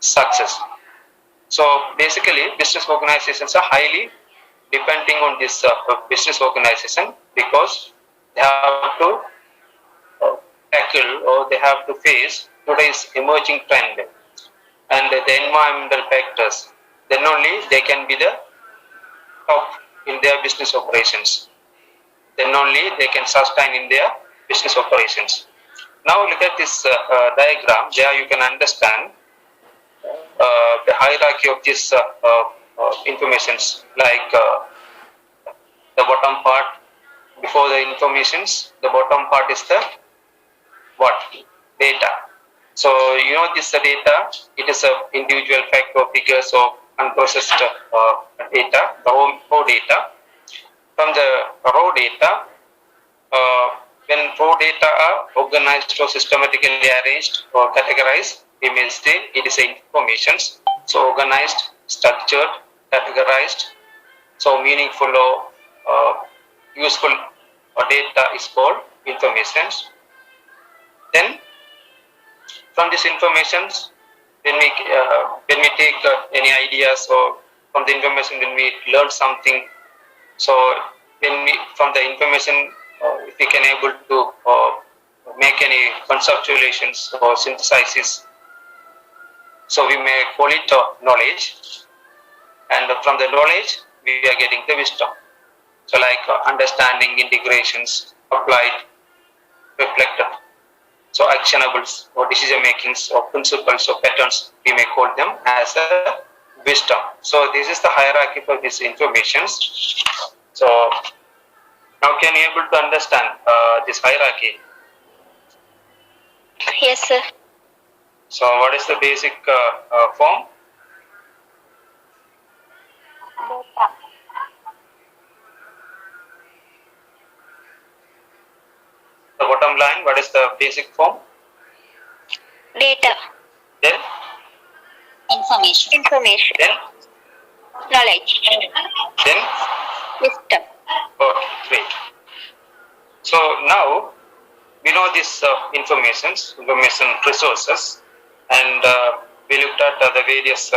success. So basically, business organizations are highly depending on this business organization because they have to tackle or they have to face today's emerging trend and the environmental factors. Then only they can be the top in their business operations. Then only they can sustain in their business operations. Now look at this diagram. There you can understand the hierarchy of this informations, like the bottom part before the informations, the bottom part is the what? Data. So you know this data, it is a individual fact or figures of unprocessed data, the raw data. From the raw data, when raw data are organized or systematically arranged or categorized, we may say it is information. So organized, structured, categorized, so meaningful or useful data is called information. Then from this information, when we take any ideas or from the information when we learn something, so when we from the information if we can able to make any conceptualizations or synthesizes, so we may call it knowledge, and from the knowledge we are getting the wisdom. So like understanding, integrations, applied, reflected. So actionables or decision makings or principles or patterns, we may call them as a wisdom. So this is the hierarchy for these informations. So now can you able to understand this hierarchy? Yes, sir. So what is the basic form? Data. The bottom line, what is the basic form? Data. Then? Information. Information. Then? Knowledge. Then? Wisdom. Okay, great. So now we know this information resources, and we looked at the various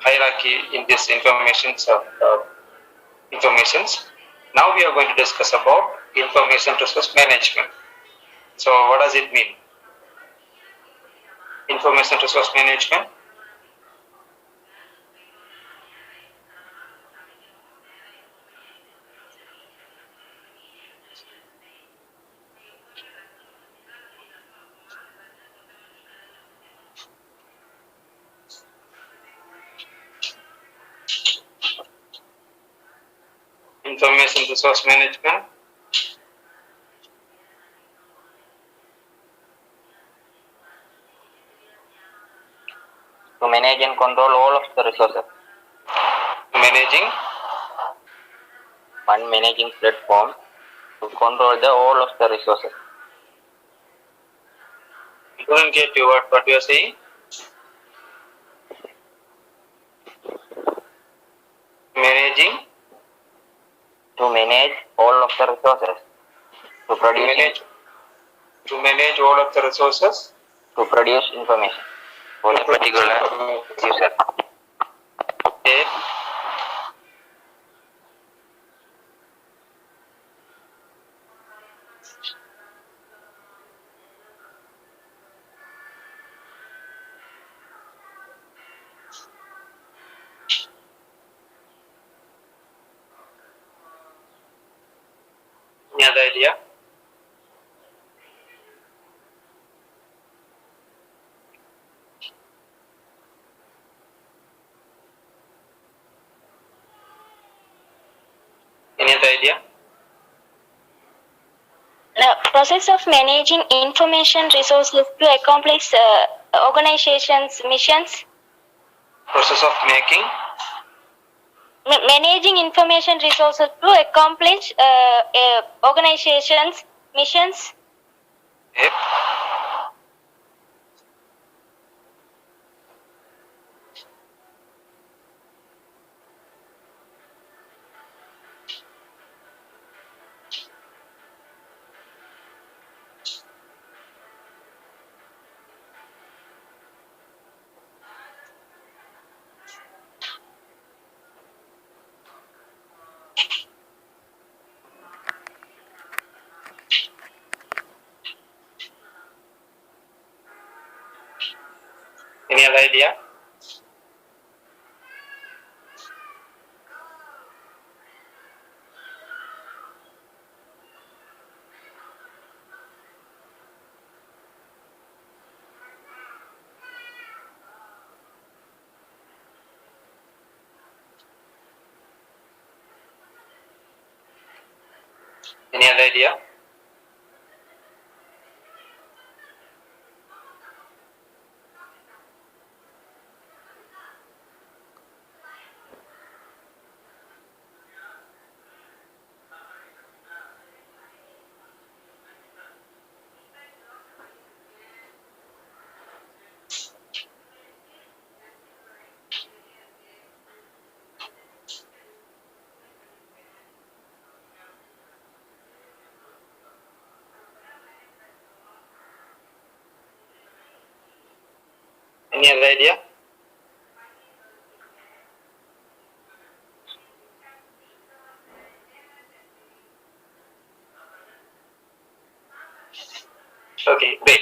hierarchy in this informations. Now we are going to discuss about information resource management. So what does it mean? Information resource management. Information resource management. To manage and control all of the resources. Managing. One managing platform to control the all of the resources. I couldn't get you what you are saying. Managing. To manage all of the resources. To manage all of the resources. To produce information for a particular user. Okay. Any other idea? Any other idea? The process of managing information resources to accomplish organizations' missions. Process of making. Managing information resources to accomplish organizations' missions. Yep. Any other idea? Any other idea? Any other idea? Okay, great.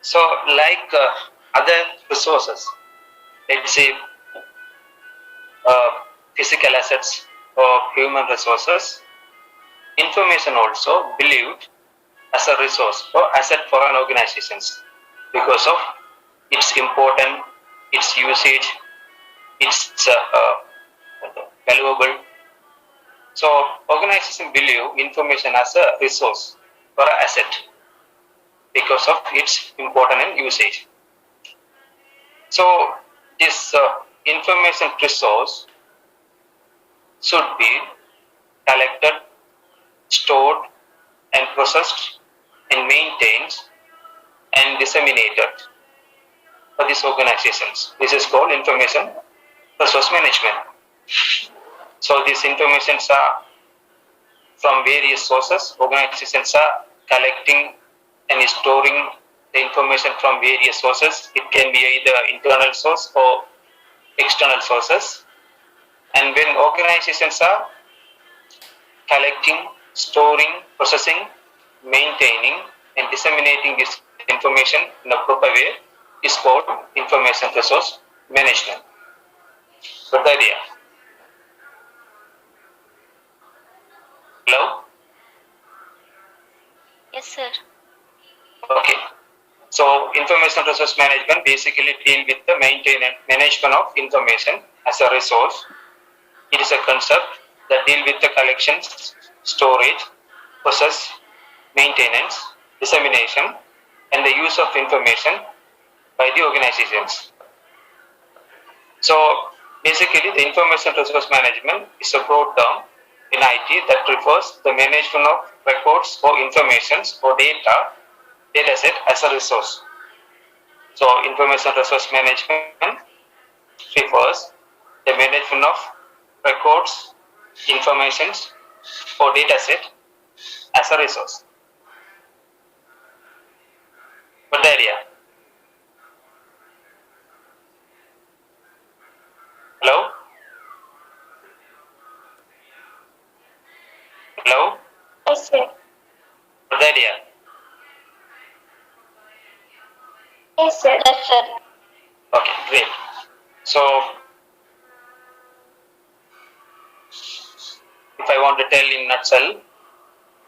So, like other resources, let's say physical assets or human resources, information also believed as a resource or asset for an organization because of its important, its usage, its valuable. So organization believe information as a resource or an asset because of its important and usage. So this information resource should be collected, stored, and processed and maintained and disseminated for these organizations. This is called information resource management. So these informations are from various sources. Organizations are collecting and storing the information from various sources. It can be either internal source or external sources. And when organizations are collecting, storing, processing, maintaining, and disseminating this information in a proper way is called information resource management. Good idea. Hello? Yes, sir. Okay. So information resource management basically deal with the management of information as a resource. It is a concept that deal with the collections, storage, process, maintenance, dissemination, and the use of information by the organizations. So basically the information resource management is a broad term in IT that refers the management of records or informations or data set as a resource. So information resource management refers the management of records, informations or data set as a resource. Good idea. Hello? Hello? Yes, sir. Good idea. Yes, sir. Yes, sir. Okay, great. So if I want to tell in nutshell,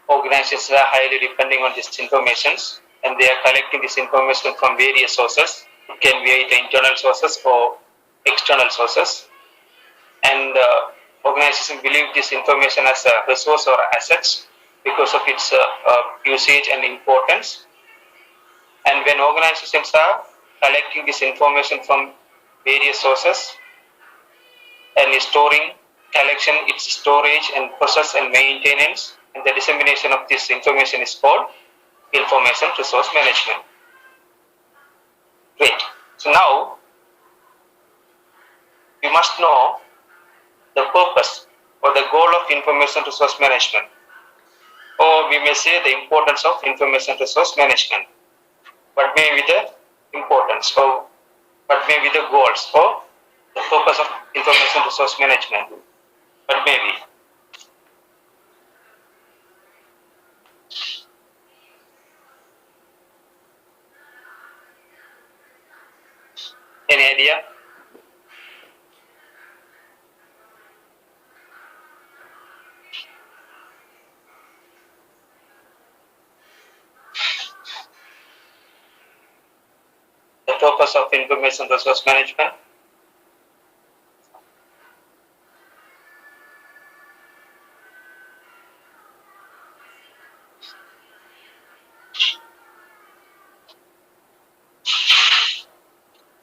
organizations are highly depending on this information and they are collecting this information from various sources. It can be either internal sources or external sources. And organizations believe this information as a resource or assets because of its usage and importance. And when organizations are collecting this information from various sources and storing, collection, its storage and process and maintenance and the dissemination of this information is called information resource management. Great. So now you must know the purpose or the goal of information resource management, or we may say the importance of information resource management. What may be the importance or what may be the goals or the purpose of information resource management? What may be? idea? The purpose of information resource management?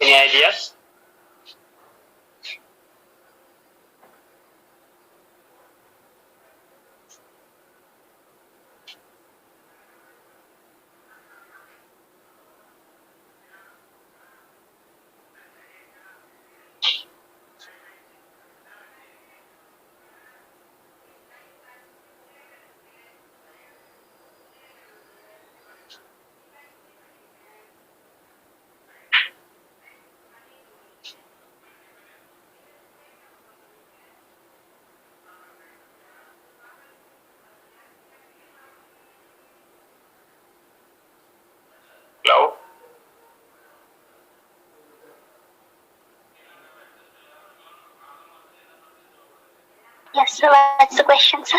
Any ideas? Hello? Yes, sir. What's the question, sir?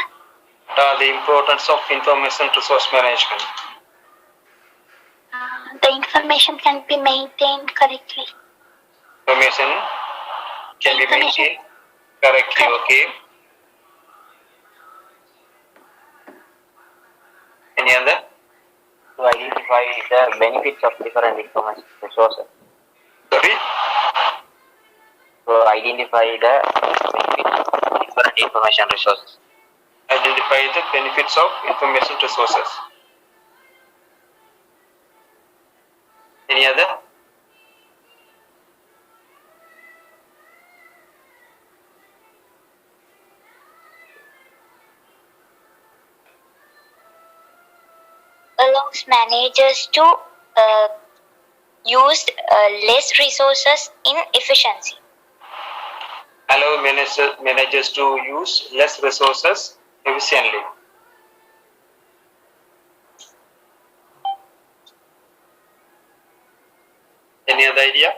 The importance of information resource management. The information can be maintained correctly. Information can be Information. maintained correctly, okay? Any other? To identify the benefits of different information resources. Sorry? To identify the benefits of different information resources. Identify the benefits of information resources. Any other? Allows managers to use less resources in efficiency. Allow managers to use less resources efficiently. Any other idea?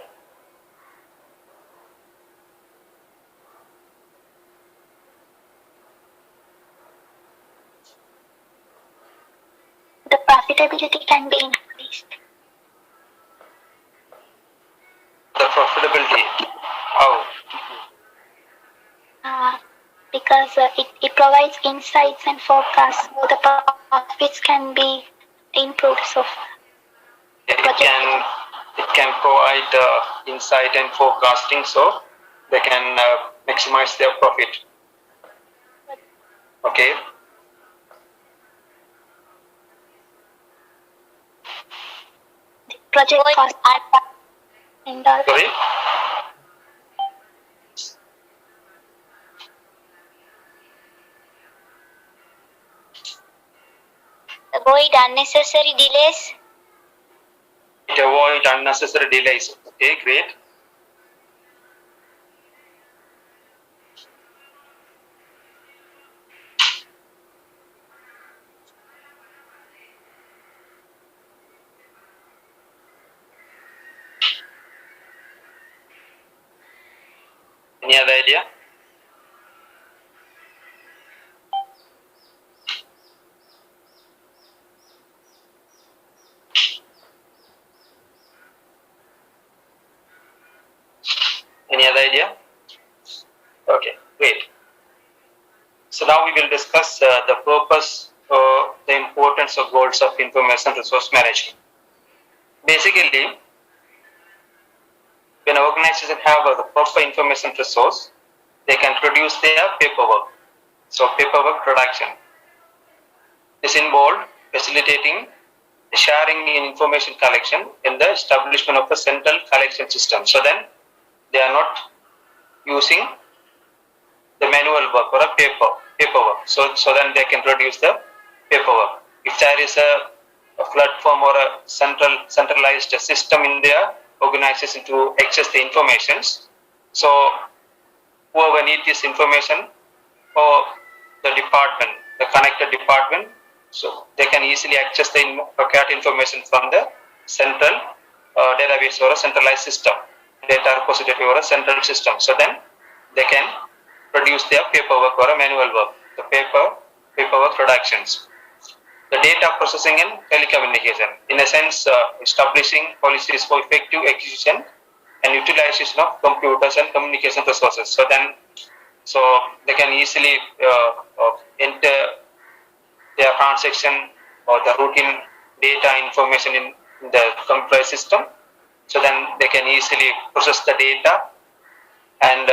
The profitability can be increased. The profitability. How? Because it provides insights and forecasts, so the profits can be improved. So It can provide insight and forecasting, so they can maximize their profit. Okay. the project cost and Sorry. avoid unnecessary delays. It avoid unnecessary delays. Okay, great. Any other idea? Any other idea? Okay, great. So now we will discuss the purpose or the importance or goals of information resource management. Basically, when an organization have the proper information resource, they can produce their paperwork. So paperwork production. This involved facilitating the sharing in information collection in the establishment of a central collection system. So then they are not using the manual work or a paperwork. So then they can produce the paperwork. If there is a platform or a centralized system in their organization to access the informations, so whoever needs this information or the department, the connected department, so they can easily access the required information from the central database or a centralized system. data repository or a central system. So then they can produce their paperwork or a manual work, the paperwork productions. The data processing and telecommunication, in a sense, establishing policies for effective acquisition and utilization of computers and communication resources. So they can easily enter their transaction or the routine data information in the computer system. So then they can easily process the data, and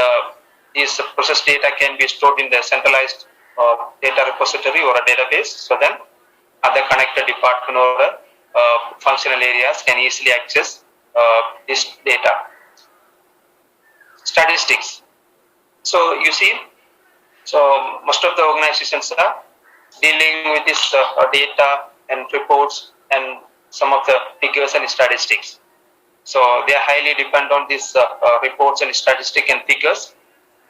this processed data can be stored in the centralized data repository or a database. So then other connected department or functional areas can easily access this data. Statistics. So you see, so most of the organizations are dealing with this data and reports and some of the figures and statistics. So they are highly dependent on these reports and statistics and figures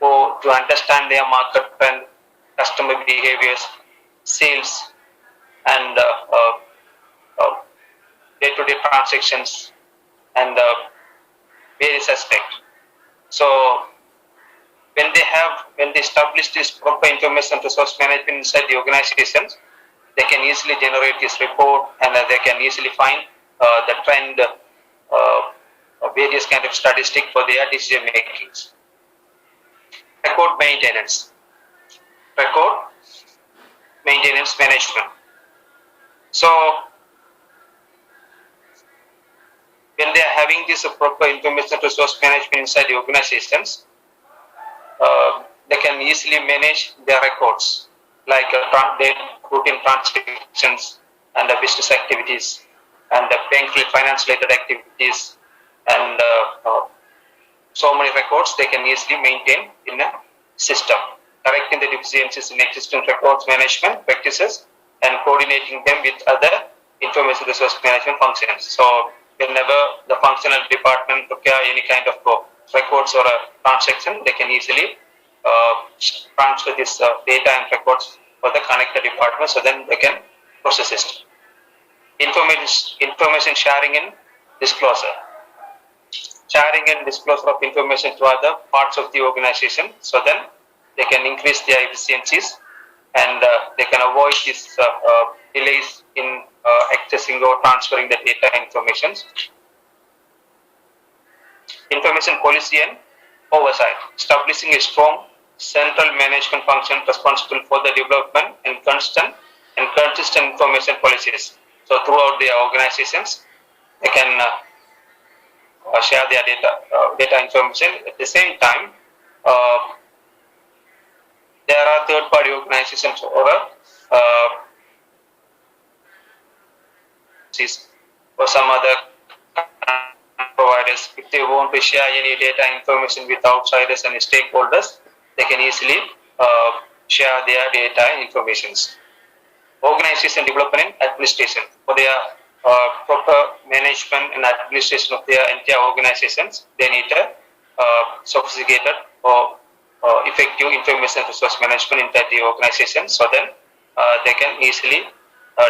to understand their market trend, customer behaviors, sales, and day-to-day transactions, and various aspects. So when they establish this proper information resource management inside the organizations, they can easily generate this report, and they can easily find the trend, various kind of statistics for their decision makings. Record maintenance management. So when they are having this proper information resource management inside the organizations, they can easily manage their records, like their routine transactions and the business activities and the bank finance related activities, and so many records they can easily maintain in a system, correcting the deficiencies in existing records management practices and coordinating them with other information resource management functions. So whenever the functional department require any kind of records or a transaction, they can easily transfer this data and records for the connected department, so then they can process it. Information sharing and disclosure. Sharing and disclosure of information to other parts of the organization, so then they can increase their efficiencies, and they can avoid these delays in accessing or transferring the data information. Information policy and oversight. Establishing a strong central management function responsible for the development and consistent information policies. So throughout their organizations, they can share their data information. At the same time, there are third-party organizations or some other providers. If they want to share any data information with outsiders and stakeholders, they can easily share their data information. Organization development and administration. For their proper management and administration of their entire organizations, they need a sophisticated or effective information resource management inside the organization, so then they can easily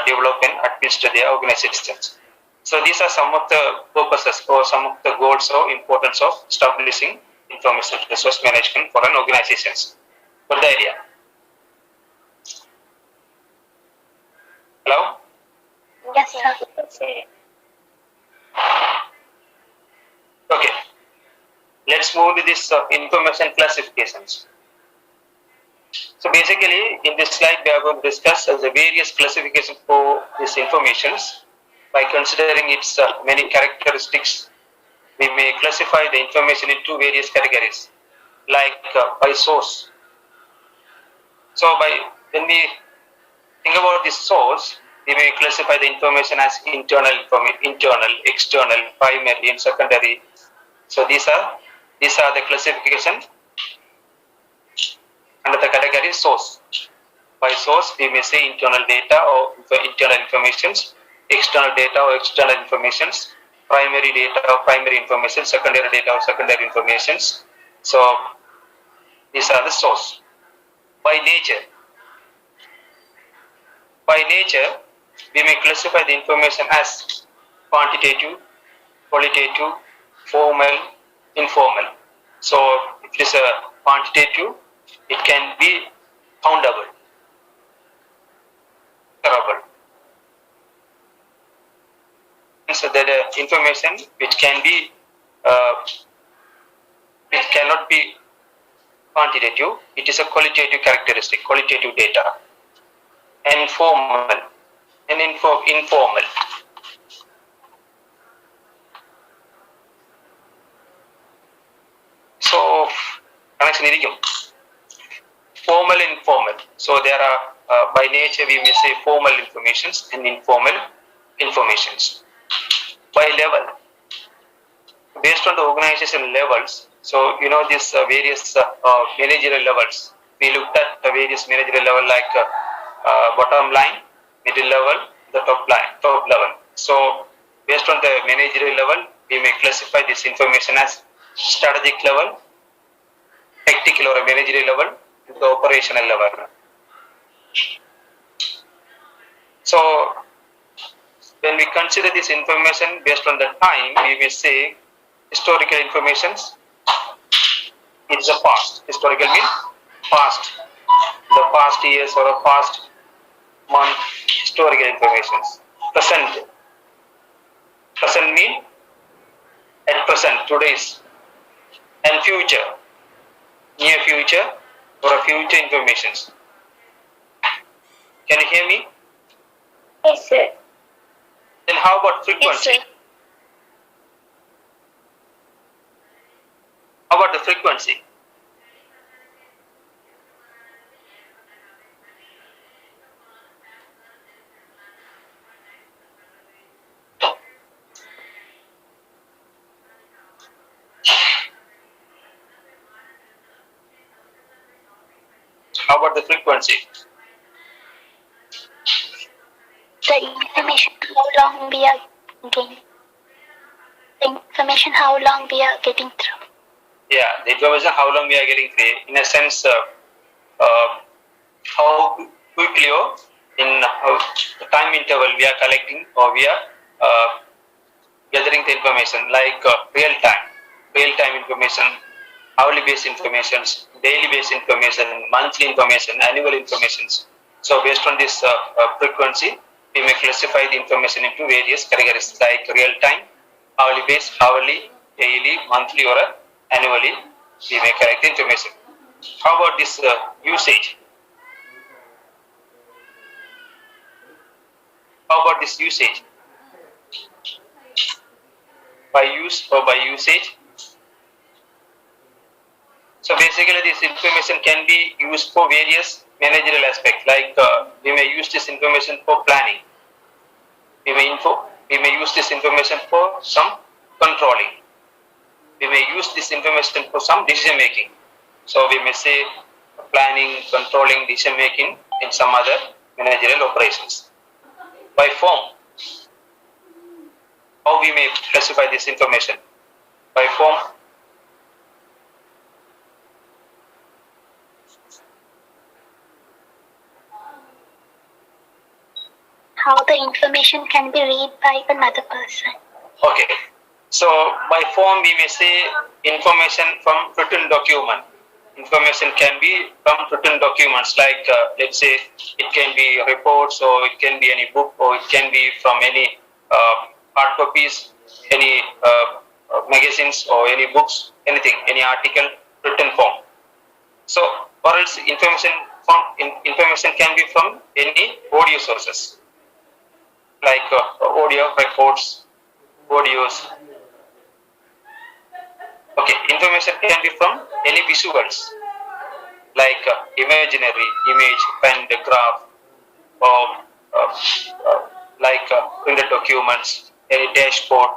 develop and administer their organizations. So these are some of the purposes or some of the goals or importance of establishing information resource management for an organization. Got the idea? Hello? Yes, sir. Okay. Let's move to this information classifications. So basically, in this slide, we are going to discuss the various classifications for these informations. By considering its many characteristics, we may classify the information into various categories, like by source. So when we think about this source, we may classify the information as internal, external, primary, and secondary. So these are the classification under the category source. By source, we may say internal data or internal information, external data or external information, primary data or primary information, secondary data or secondary information. So these are the source. By nature, we may classify the information as quantitative, qualitative, formal, informal. So if it is a quantitative, it can be countable, measurable. So that information which can be, which cannot be quantitative, it is a qualitative characteristic, qualitative data. Informal, and informal. So connection ഇരിക്കും. Formal, informal. So there are by nature we may say formal informations and informal informations. By level, based on the organization levels. So you know these various managerial levels. We looked at the various managerial level like bottom line, middle level, the top level. So based on the managerial level, we may classify this information as strategic level, tactical or managerial level, the operational level. So when we consider this information based on the time, we may say historical information. It is a past. Historical means past, the past years or a past month. Historical information. Present mean at present, today's, and future, near future or a future information. Can you hear me? Yes, sir. Then how about frequency? Yes, sir. How about the frequency? How about the frequency? The information how long we are getting. The information how long we are getting through. Yeah, the information how long we are getting through. In a sense, how quickly or in the time interval we are collecting or we are gathering the information, like real time information, hourly based information, daily based information, monthly information, annual information. So based on this frequency, we may classify the information into various categories like real time, hourly based, hourly, daily, monthly, or annually. We may collect the information. How about this usage? How about this usage? By use or by usage? So basically this information can be used for various managerial aspects, like we may use this information for planning. We may use this information for some controlling. We may use this information for some decision making. So we may say planning, controlling, decision making in some other managerial operations. By form, how we may classify this information? By form, How the information can be read by another person. okay. So by form we may say information from written document. Information can be from written documents, like let's say it can be reports, or it can be any book, or it can be from any hard copies, any magazines or any books, anything, any article, written form. So or else information can be from any audio sources, like audio records, audios. Okay, information can be from any visuals, like imaginary image, pen, graph, or like printed documents, any dashboard.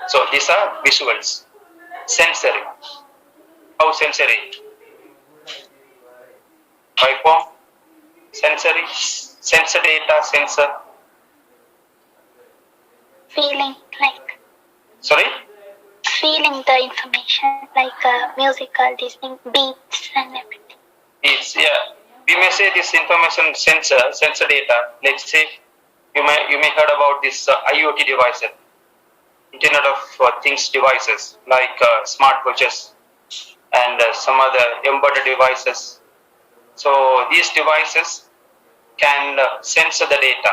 So these are visuals. Sensory. How sensory? By form, sensory, sensor data, sensor. Feeling, like Sorry? feeling the information, like musical, listening, beats and everything. It's, yeah. We may say this information sensor data. Let's say you may heard about this IoT devices, Internet of Things devices like smartwatches and some other embedded devices. So these devices can sense the data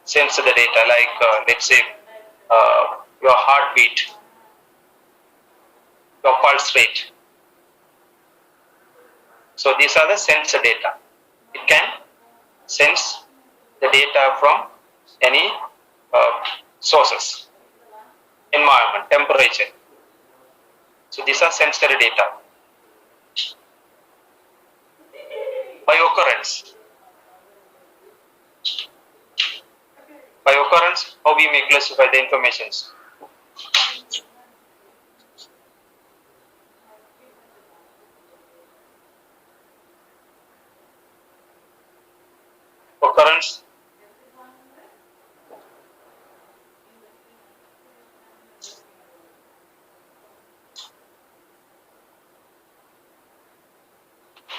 like let's say your heartbeat, your pulse rate. So these are the sensor data. It can sense the data from any sources, environment, temperature. So these are sensor data. By occurrence, how we may classify the informations? Occurrence.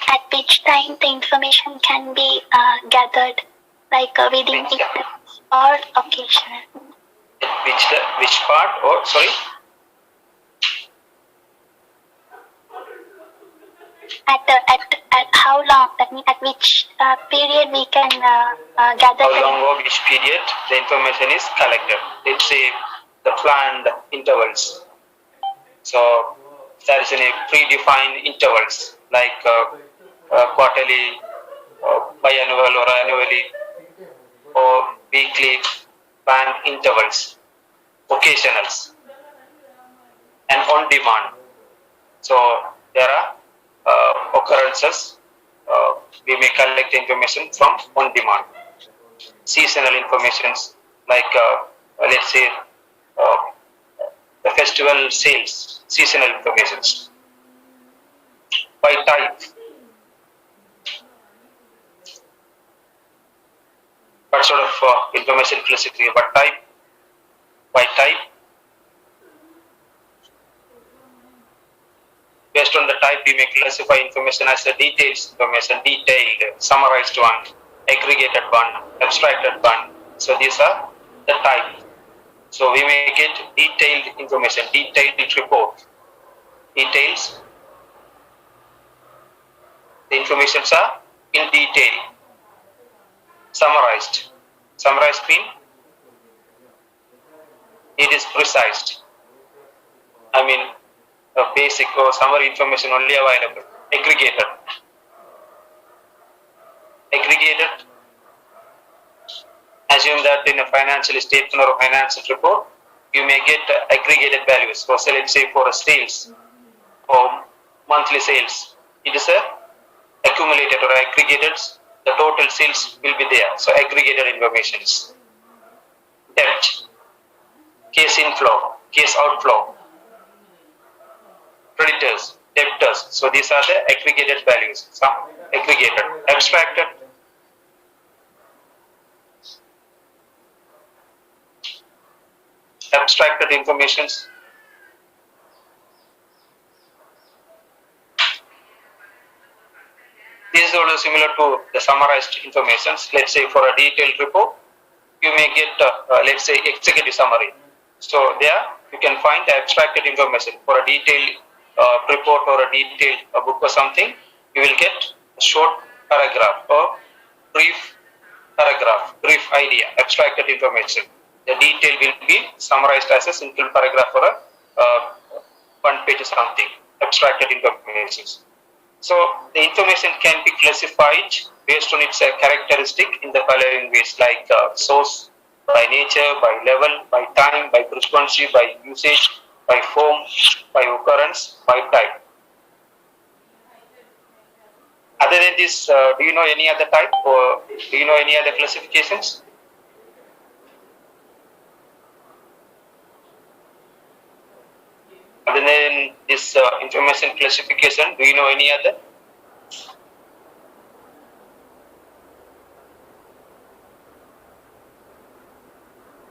At which time the information can be gathered, like within seconds or occasional. Which part? Or sorry? At how long? That means at which period we can gather. How long or which period the information is collected? Let's say the planned intervals. So there is any predefined intervals like quarterly, biannual or annually, or weekly planned intervals, occasionals, and on demand. So there are occurrences. We may collect information from on demand. Seasonal informations like let's say the festival sales, seasonal informations. By type, what sort of information classification? By type. Based on the type, we may classify information as a detailed information, detailed, summarized one, aggregated one, abstracted one. So these are the type. So we may get detailed information, detailed report. Details. The informations are in detail. Summarized. Summarized means it is precise. I mean, basic or summary information only available. Aggregated. Aggregated. Assume that in a financial statement or a financial report, you may get aggregated values. So let's say for a sales or monthly sales, it is a accumulated or aggregated. The total sales will be there. So aggregated informations. Debt, case inflow, case outflow, creditors, debtors. So these are the aggregated values. Some aggregated, abstracted. Abstracted informations. This is also similar to the summarized informations. Let's say for a detailed report, you may get, let's say, executive summary. So there you can find the abstracted information. For a detailed report or a detailed book or something, you will get a short paragraph or brief paragraph, brief idea, abstracted information. The detail will be summarized as a simple paragraph or a one page or something, abstracted information. So the information can be classified based on its characteristic in the following ways, like source, by nature, by level, by time, by frequency, by usage, by form, by occurrence, by type. Other than this, do you know any other type or do you know any other classifications? Other than this information classification, do you know any other?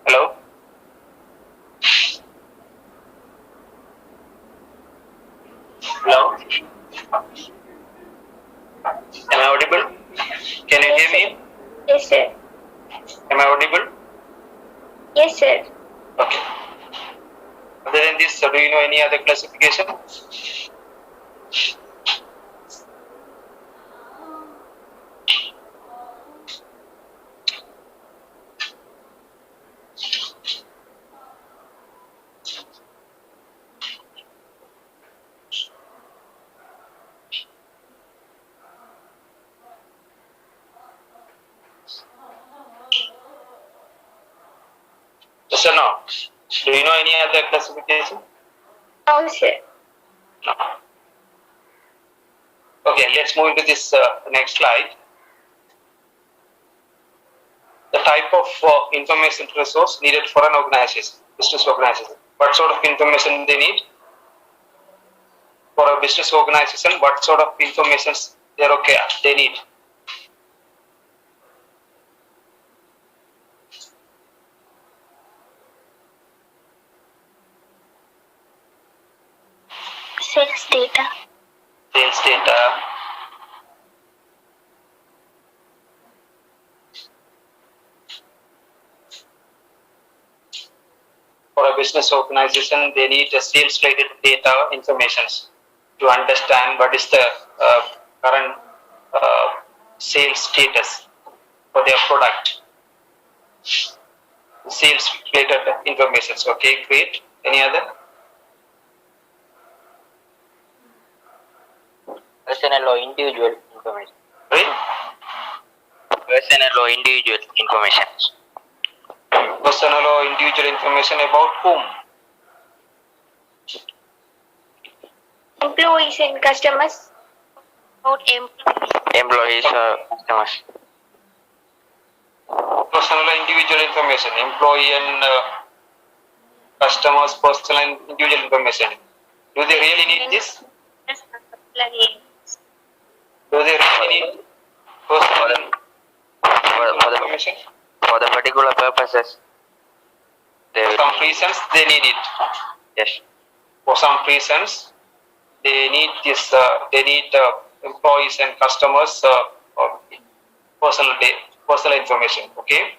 Hello? Hello? Am I audible? Can you hear me? Yes, sir. Am I audible? Yes, sir. Okay. this, do you know any other classification? Yes or no? Do you know any other classification? No, sir. No. Okay, let's move into this next slide. The type of information resource needed for an organization, business organization. What sort of information they need? For a business organization, what sort of information they need? Sales data. Sales data. For a business organization, they need a sales related data information to understand what is the current sales status for their product. Sales related information. Okay, great. Any other? Personal or individual information. Right? Personal or individual information. Personal or individual information about whom? Employees and customers. About Employees or customers. Personal or individual information. Employee and customers, personal and individual information. Do they really need this? Do they really need personal and individual information? For the particular purposes, they For will. some reasons they need it. Yes. For some reasons they need this. They need employees and customers personal information. Okay.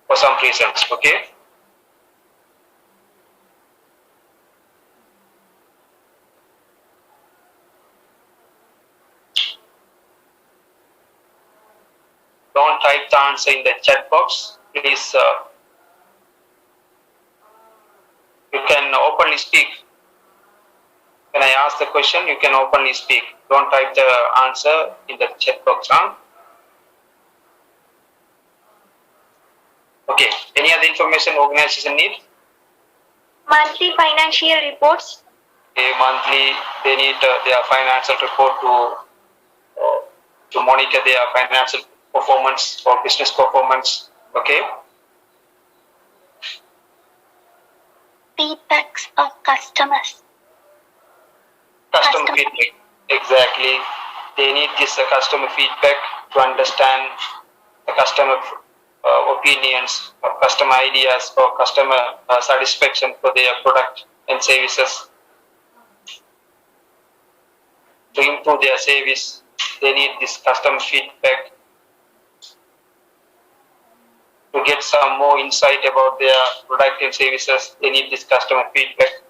For some reasons. Okay. Don't type the answer in the chat box, please. You can openly speak. When I ask the question, you can openly speak. Don't type the answer in the chat box. Huh? Okay. Any other information organization need? monthly financial reports. Monthly, they need their financial report to monitor their financial performance or business performance. Okay. Feedbacks of customers. Customer Customer. feedback. Exactly. They need this customer feedback to understand the customer opinions, or customer ideas, or customer satisfaction for their product and services. To improve their service, they need this customer feedback. To get some more insight about their product and services, they need this customer feedback.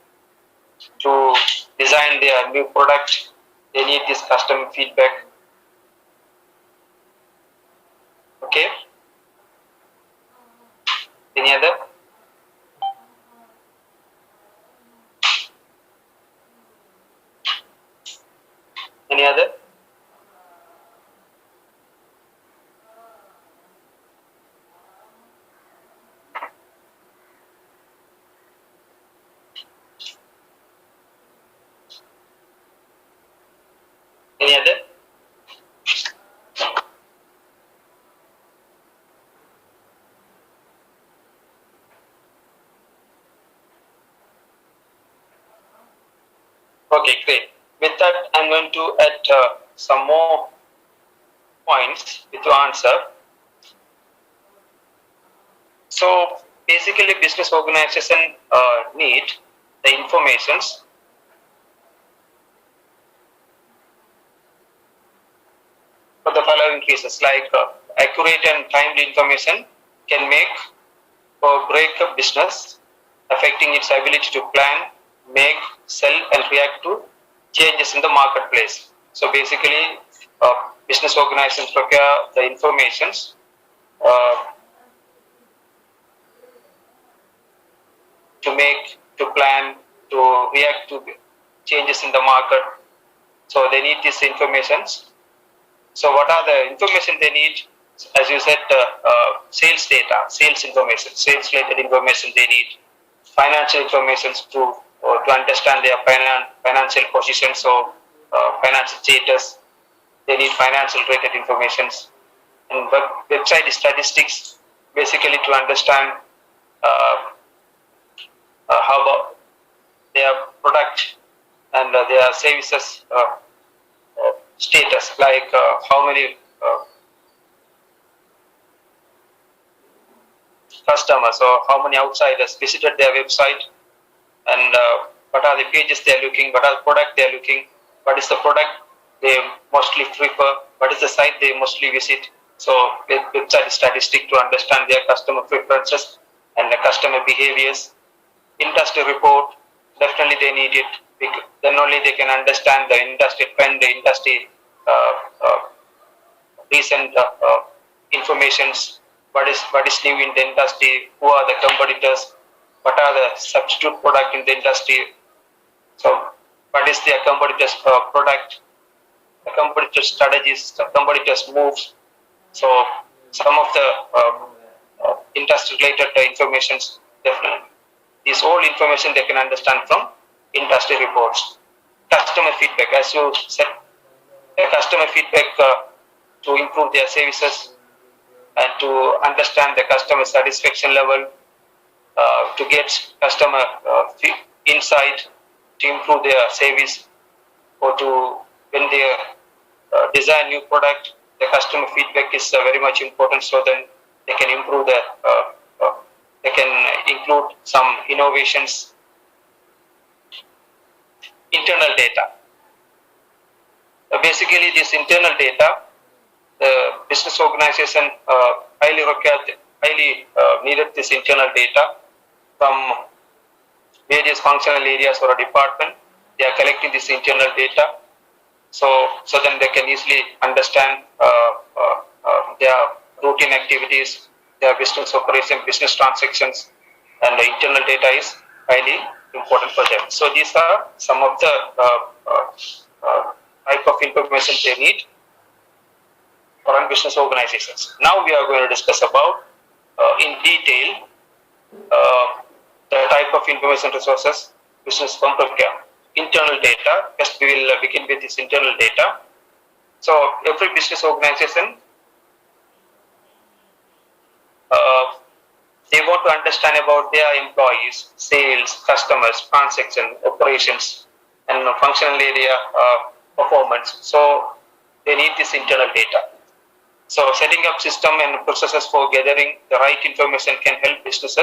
To design their new product, they need this customer feedback. Okay. Any other? Any other? Any other? Okay, great. With that, I'm going to add some more points with your answer. So basically, business organization need the informations for the following reasons, like accurate and timely information can make or break a business, affecting its ability to plan, make, sell, and react to changes in the marketplace. So basically, business organizations require the informations to make, to plan, to react to changes in the market. So they need these informations. So what are the information they need? As you said, sales data, sales information, sales related information they need, financial information to understand their financial position, so financial status. They need financial related information, and website statistics, basically to understand how about their product and their services status, like how many customers or how many outsiders visited their website, and what are the pages they are looking, what are the product they are looking, what is the product they mostly prefer, what is the site they mostly visit. So website statistic to understand their customer preferences and the customer behaviors. Industry report, definitely they need it. Then only they can understand the industry trend, the industry recent informations. What is new in the industry? Who are the competitors? What are the substitute product in the industry? So what is their competitors' product? The competitors' strategies, the competitors' moves. So some of the industry-related informations, definitely. This all information they can understand from industry reports. Customer feedback, as you said, customer feedback to improve their services and to understand the customer satisfaction level, to get customer insight, to improve their service, or to when they design new product, the customer feedback is very much important, so then they can improve they can include some innovations. Internal data. Basically, this internal data, the business organization highly needed this internal data from various functional areas or a department. They are collecting this internal data, so then they can easily understand their routine activities, their business operation, business transactions, and the internal data is highly important for them. So these are some of the type of information they need for run business organizations. Now we are going to discuss about in detail the type of information resources business firm procure. Internal data. First, we will begin with this internal data. So every business organization, they want to understand about their employees, sales, customers, transaction, operations, and functional area performance. So they need this internal data. So setting up system and processes for gathering the right information can help business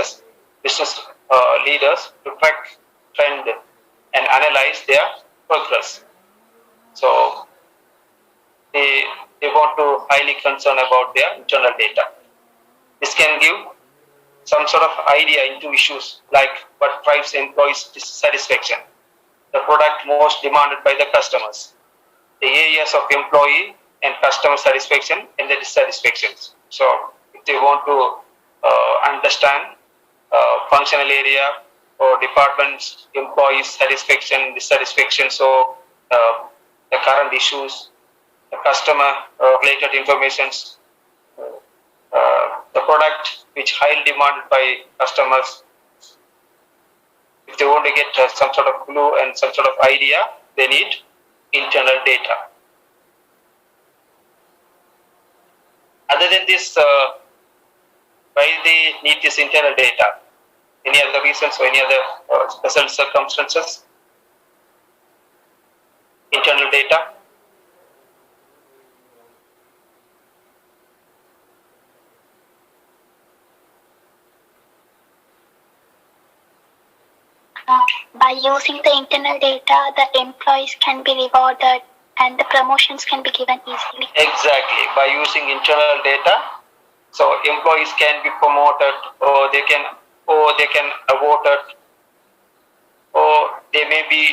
leaders to track, trend, and analyze their progress. So they want to highly concern about their internal data. This can give some sort of idea into issues like what drives employees' satisfaction, the product most demanded by the customers, the areas of employee and customer satisfaction and the dissatisfactions. So if they want to understand functional area or departments, employees' satisfaction, dissatisfaction, so the current issues, the customer related informations, the product which highly demanded by customers. If they want to get some sort of clue and some sort of idea, they need internal data. Other than this, why they need this internal data? Any other reasons or any other special circumstances? Internal data? By using the internal data, the employees can be rewarded and the promotions can be given easily. Exactly. By using internal data, so employees can be promoted, or they can awarded, or they may be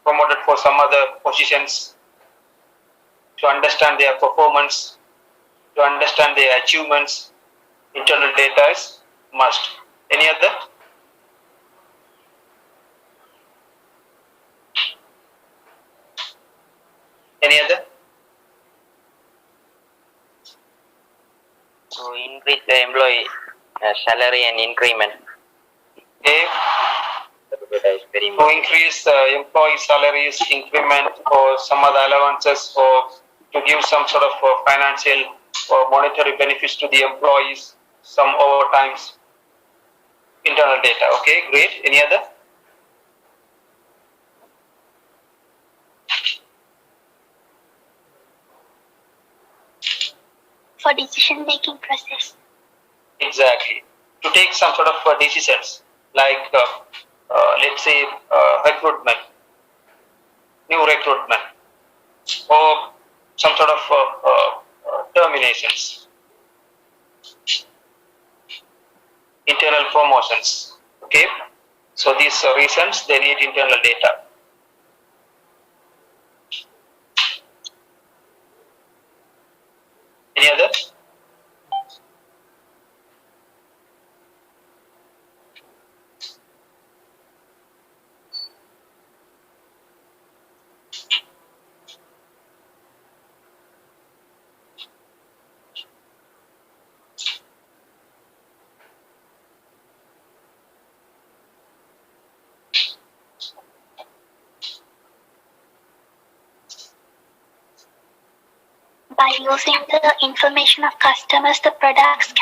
promoted for some other positions. To understand their performance, to understand their achievements, internal data is must. Any other? Any other? To increase the employee salary and increment. Okay. Is very To important. increase employee salaries, increment, or some other allowances, or to give some sort of financial or monetary benefits to the employees, some overtimes, internal data. Okay, great. Any other? For decision making process. Exactly. To take some sort of decisions, like let's say recruitment, new recruitment, or some sort of terminations, internal promotions. Okay. So these reasons they need internal data. Any other? By using the information of customers, the product's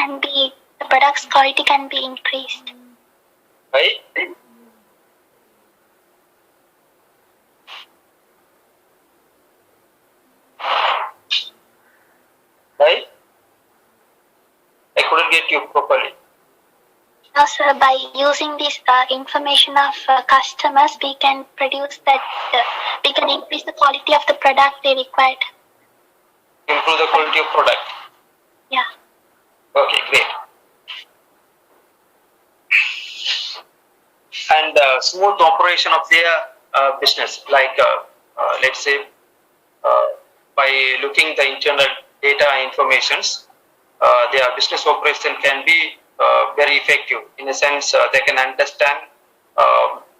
quality can be increased. Right? Right? I couldn't get you properly. Now, sir, by using this information of customers, we can produce that, we can increase the quality of the product they required. Improve the quality of product. Yeah. Okay, great. And smooth operation of their business, like let's say by looking the internal data informations, their business operation can be very effective. In a sense, they can understand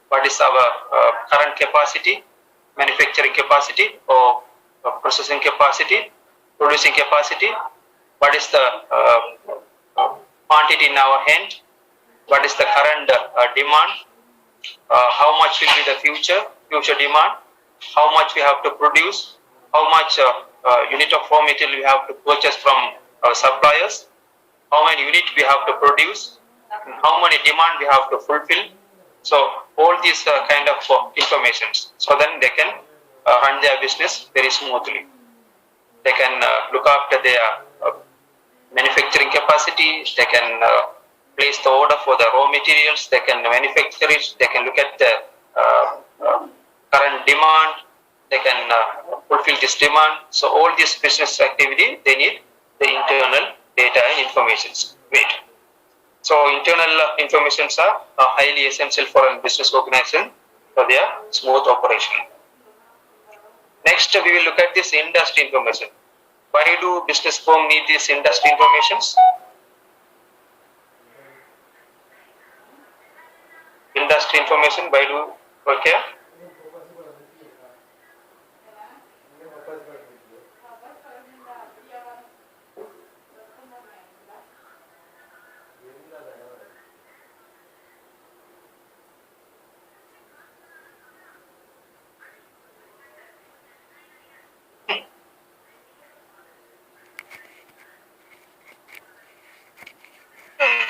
what is our current capacity, manufacturing capacity, or processing capacity, producing capacity, what is the quantity in our hand, what is the current demand, how much will be the future demand, how much we have to produce, how much unit of raw material we have to purchase from our suppliers, how many units we have to produce, and how many demand we have to fulfill. So all these kind of informations. So then they can run their business very smoothly. They can look after their manufacturing capacity. They can place the order for the raw materials. They can manufacture it. They can look at the current demand. They can fulfill this demand. So all this business activity, they need the internal data and informations. Great. So internal informations are highly essential for a business organization for their smooth operation. Next, we will look at this industry information. Why do business firm need this industry informations? Industry information, why do, okay?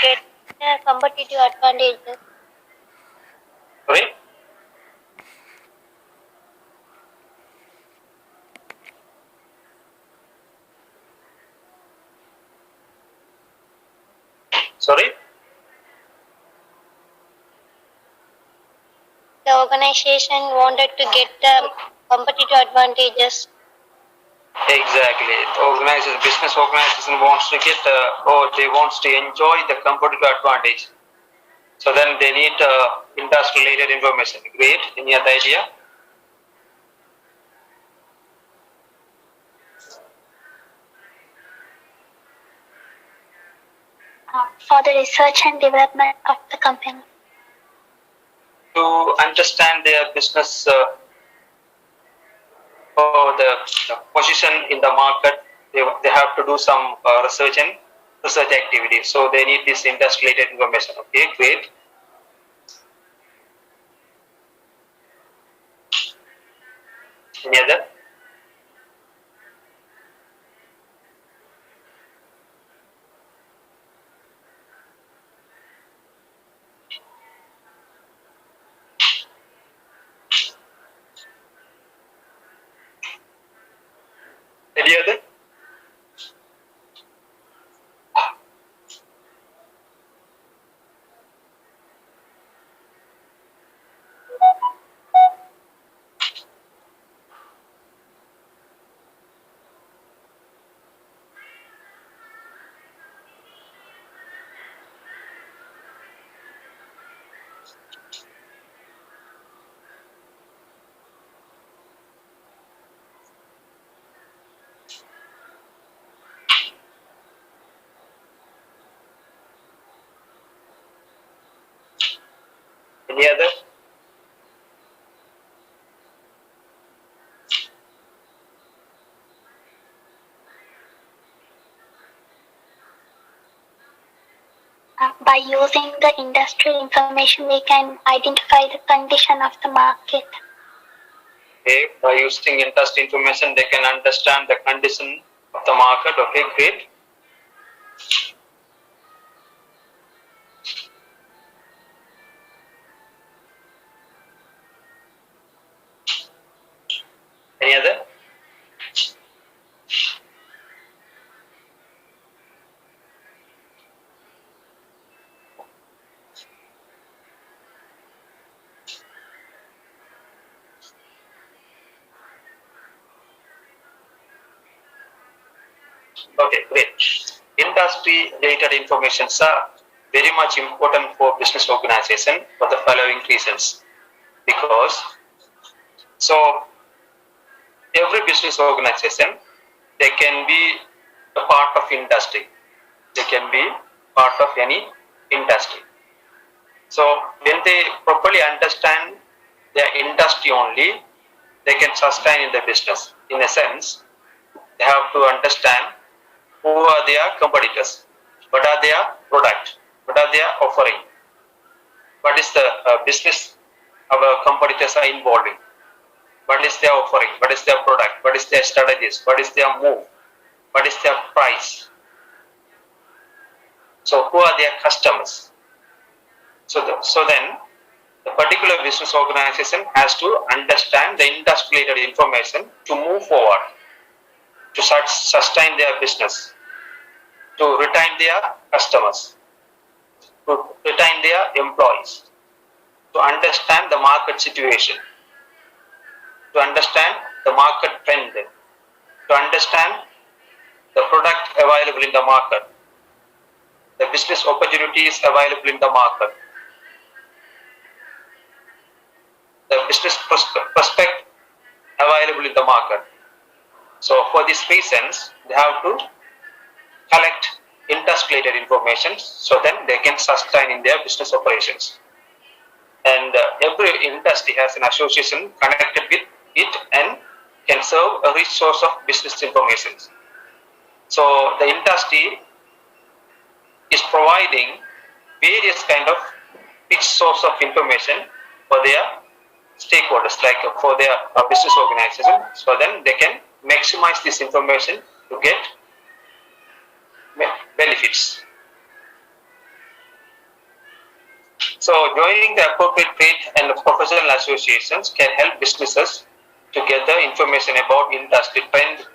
Get competitive advantages. Sorry? Sorry? The organization wanted to get the competitive advantages. Exactly. Business organization wants to get, or they wants to enjoy the competitive advantage. So then they need industry related information. Great. Any other idea? For the research and development of the company. To understand their business or the position in the market, they have to do some research and research activity. So they need this industry related information. Okay, great. Any other? Any other? Any other? By using the industry information, we can identify the condition of the market. Okay, by using industry information, they can understand the condition of the market. Okay, great. Any other? Okay, great. Industry related informations are very much important for business organization for the following reasons. Because so every business organization, they can be a part of industry. They can be part of any industry. So when they properly understand their industry only, they can sustain in the business. In a sense, they have to understand who are their competitors, what are their product, what are their offering, what is the business our competitors are involving, what is their offering, what is their product, what is their strategies, what is their move, what is their price. So who are their customers? So then the particular business organization has to understand the industry related information to move forward, to sustain their business, to retain their customers, to retain their employees, to understand the market situation, to understand the market trend, to understand the product available in the market, the business opportunities available in the market, the business prospect available in the market. So for these reasons, they have to collect industry related information so then they can sustain in their business operations. And every industry has an association connected with it and can serve a rich source of business information. So the industry is providing various kind of rich source of information for their stakeholders, like for their business organization. So then they can maximize this information to get benefits. So joining the appropriate trade and professional associations can help businesses to gather information about industry trend,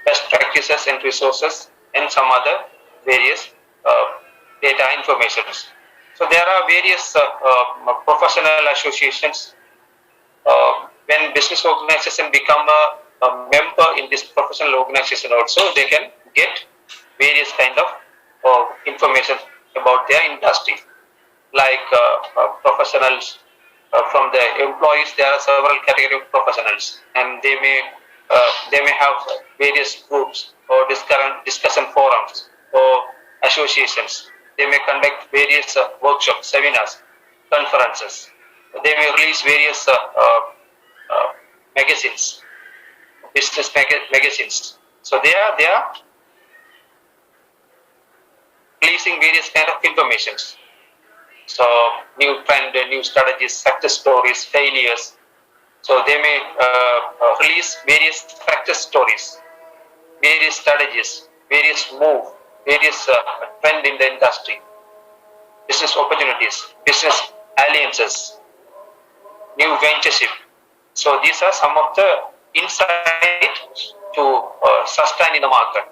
best practices and resources, and some other various data information. So there are various professional associations. When business organization become a member in this professional organization also, they can get various kind of information about their industry. like professionals. From the employees, there are several category of professionals, and they may have various groups or discussion forums or associations. They may conduct various workshops, seminars, conferences. They may release various uh, magazines, magazines. So they are releasing various kind of informations. So new trend, new strategies, success stories, failures. So they may release various success stories, various strategies, various move, various trend in the industry, business opportunities, business alliances, new ventureship. So these are some of the insight to sustain in the market.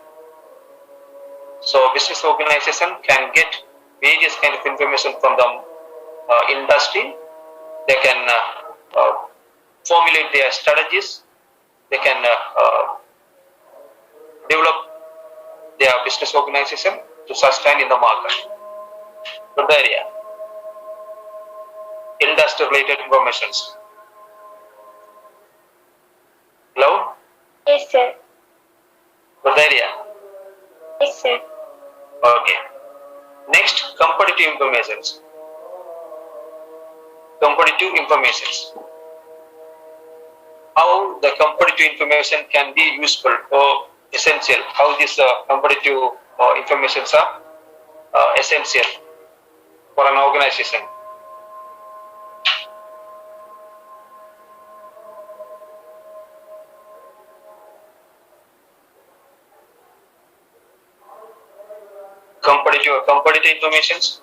So business organization can get various kind of information from the industry. They can formulate their strategies. They can develop their business organization to sustain in the market. Good area. Industry related informations. Hello? Yes, sir. Good area. Yes, sir. Okay. Next, competitive informations. Competitive informations. How the competitive information can be useful or essential. How these competitive informations are essential for an organization. Competitive informations.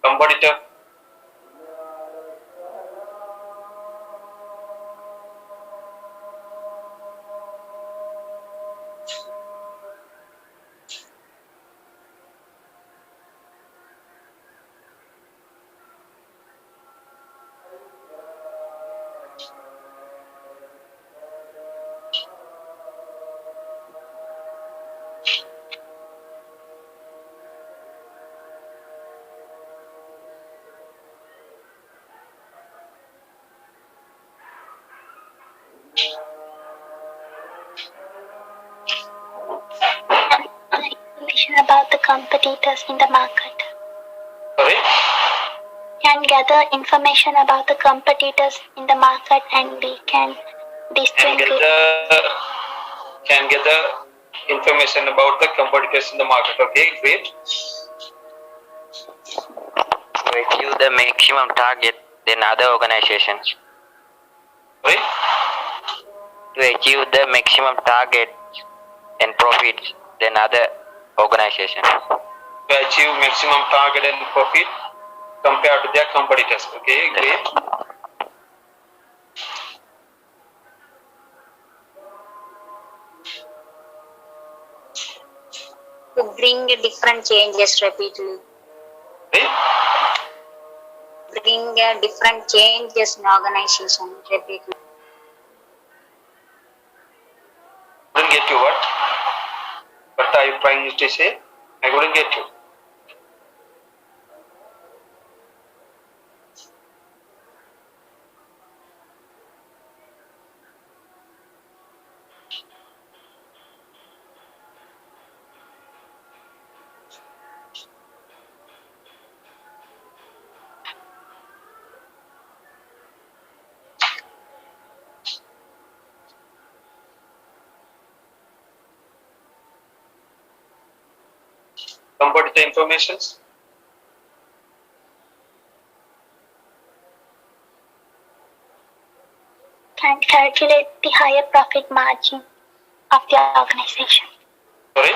Competitor. Information about the competitors in the market. Sorry. Can gather information about the competitors in the market, and we can distinguish. Can get the information about the competitors in the market. Okay, great. To achieve the maximum target than other organizations. Sorry. To achieve the maximum target and profits than other organizations. To achieve maximum target and profit compared to their competitors. Okay, great. To bring different changes repeatedly. Right? Bring different changes in organization repeatedly. Couldn't get you what? What are you trying to say? I couldn't get you. Competitor informations. Can calculate the higher profit margin of the organization. Sorry.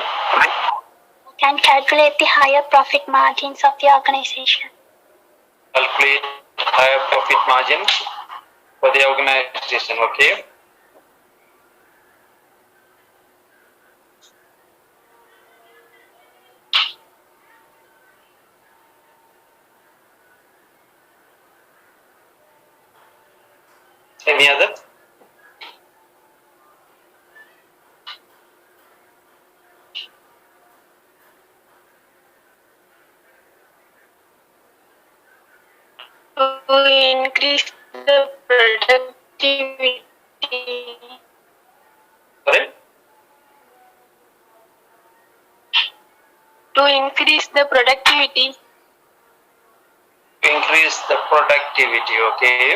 Can calculate the higher profit margins of the organization. Calculate higher profit margin for the organization. Okay. Any other? To increase the productivity. Correct? To increase the productivity. To increase the productivity, okay.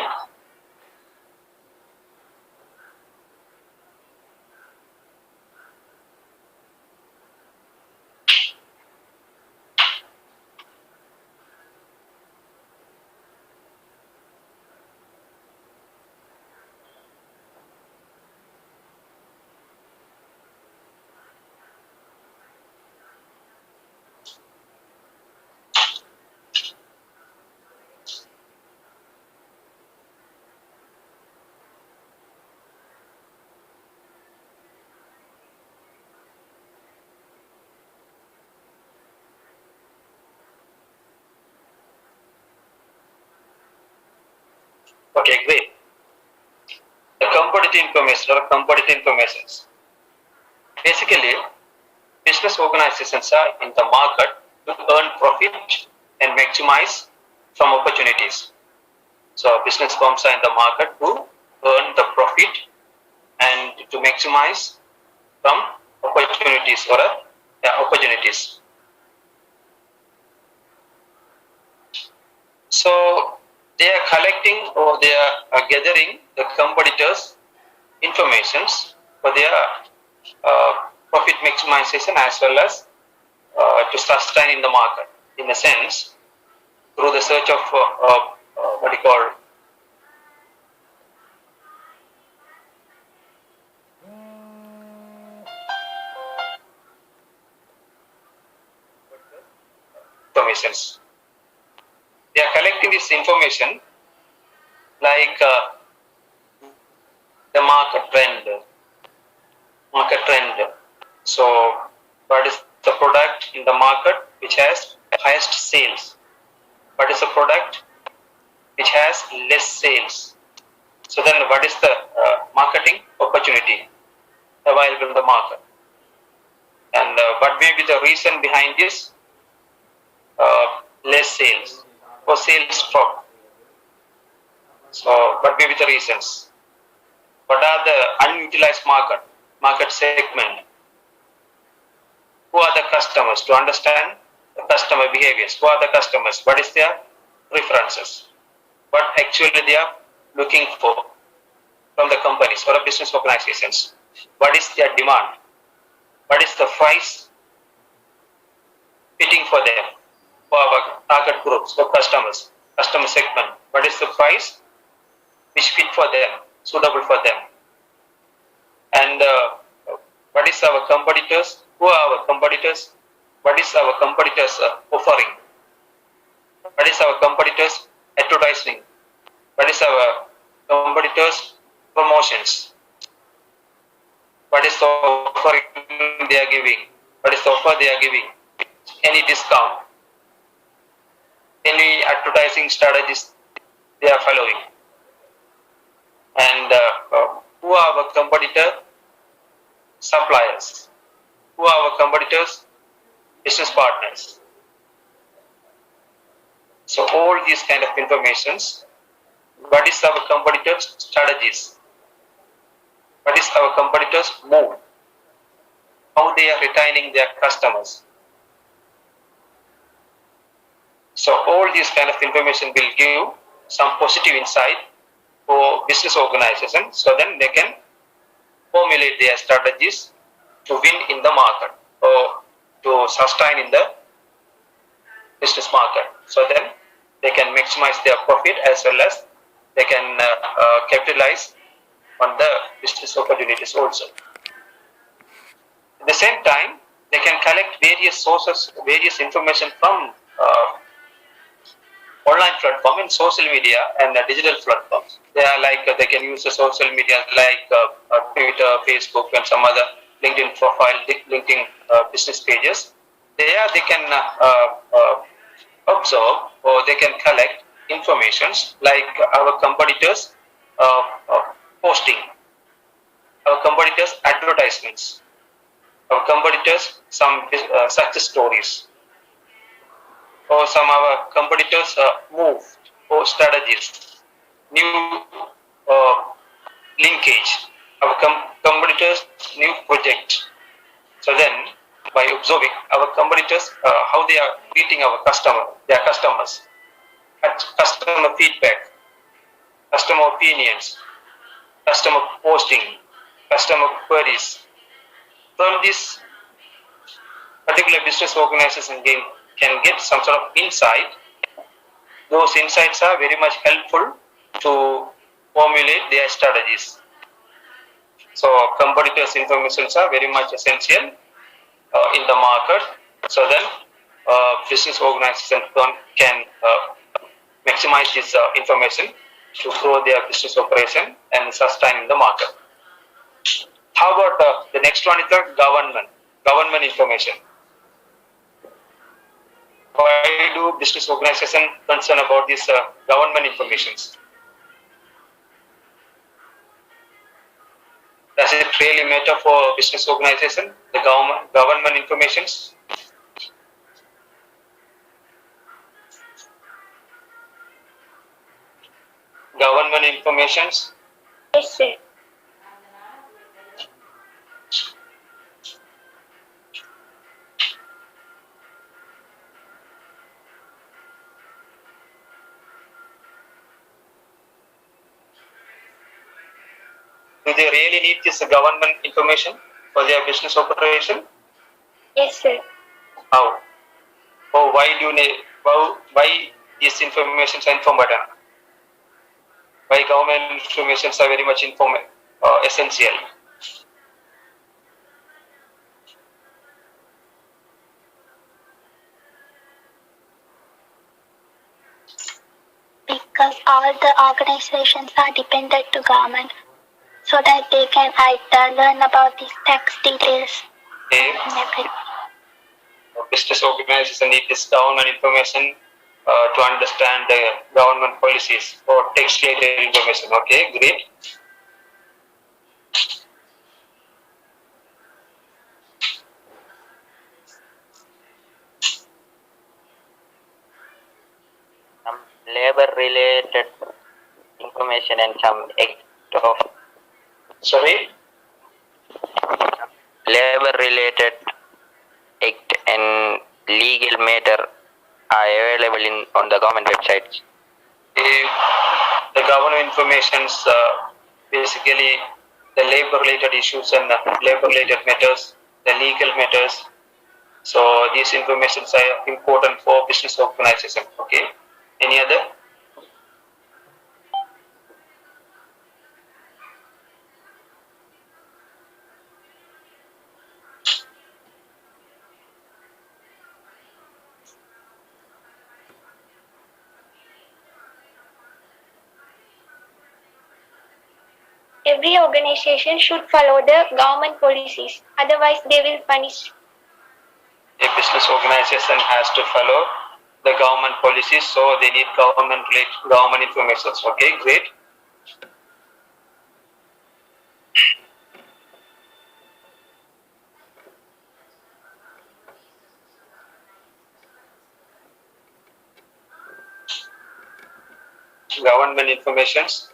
Okay, great. The commodity information or commodity informations. Basically, business organizations are in the market to earn profit and maximize from opportunities. So business firms are in the market to earn the profit and to maximize from opportunities or opportunities. So they are collecting or they are gathering the competitors' informations for their profit maximization as well as to sustain in the market. In a sense, through the search of what you call informations. They are collecting this information like the market trend. So, what is the product in the market which has highest sales? What is the product which has less sales? So then, what is the marketing opportunity available in the market? And what may be the reason behind this less sales or sales drop? So, what may be the reasons? What are the unutilized market segment? Who are the customers? To understand the customer behaviors. Who are the customers? What is their preferences? What actually they are looking for from the companies or the business organizations? What is their demand? What is the price fitting for them? For our target groups, for customers, customer segment. What is the price which fit for them, suitable for them? And what is our competitors? Who are our competitors? What is our competitors offering? What is our competitors advertising? What is our competitors promotions? What is the offering they are giving? What is the offer they are giving? Any discount? Any advertising strategies they are following? And who are our competitor suppliers? Who are our competitors business partners? So all these kind of informations. What is our competitors strategies? What is our competitors move? How they are retaining their customers? So all these kind of information will give some positive insight for business organizations, so then they can formulate their strategies to win in the market or to sustain in the business market. So then they can maximize their profit as well as they can capitalize on the business opportunities also. At the same time, they can collect various sources, various information from online platform and social media and digital platforms. They are like they can use the social media like Twitter, Facebook, and some other LinkedIn profile, LinkedIn business pages. There they can observe or they can collect informations like our competitors posting, our competitors advertisements, our competitors some success stories, or some our competitors move or strategies, new linkage, our competitors' new project. So then, by observing our competitors, how they are treating their customers, customer feedback, customer opinions, customer posting, customer queries. From this particular business organization can get some sort of insight. Those insights are very much helpful to formulate their strategies. So competitors' informations are very much essential in the market. So then business organization can maximize this information to grow their business operation and sustain in the market. How about the next one is the government information. Why do business organization concern about this government informations? Does it really matter for business organization, the government informations? Government informations? Yes, sir. Do they really need this government information for their business operation? Yes, sir. How? Or why these information are informative? Why government information are very much essential? Because all the organizations are dependent to government, so that they can either learn about these tax details Okay. and everything. Business organization need this government information to understand the government policies or tax related information. Okay, great. Some labor related information and some act of Sorry. labor related act and legal matter are available on the government websites. The government informations basically the labor related issues and labor related matters, the legal matters. So these informations are important for business organization. Okay. Any other? Every organization should follow the government policies, otherwise they will punish. A business organization has to follow the government policies, so they need government information. Okay, great. Government informations.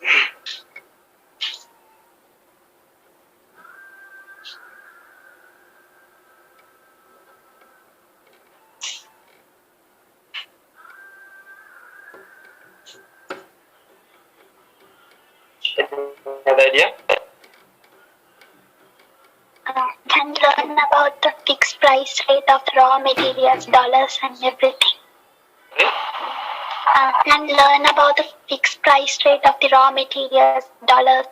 Any idea? Can learn about the fixed price rate of the raw materials, dollars and everything. Okay. Can learn about the fixed price rate of the raw materials, dollars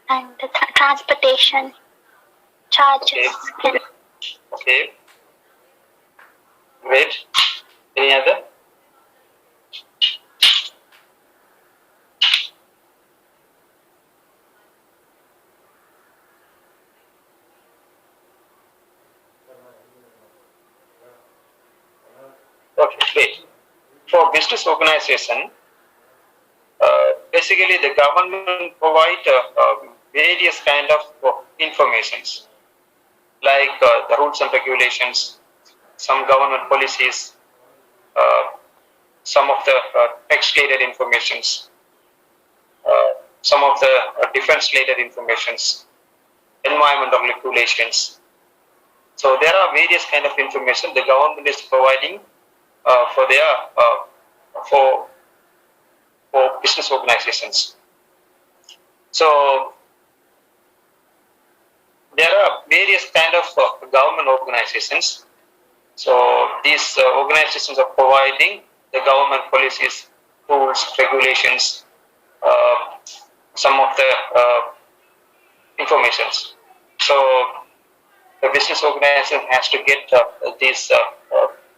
and the transportation charges. Okay. Great. Any other? Okay, great. For business organization, basically the government provide various kind of informations like the rules and regulations, some government policies, some of the text-related informations, some of the defense-related informations, environmental regulations. So there are various kind of information the government is providing for their for business organizations. So there are various kind of government organizations. So these organizations are providing the government policies, rules, regulations, some of the informations. So the business organization has to get these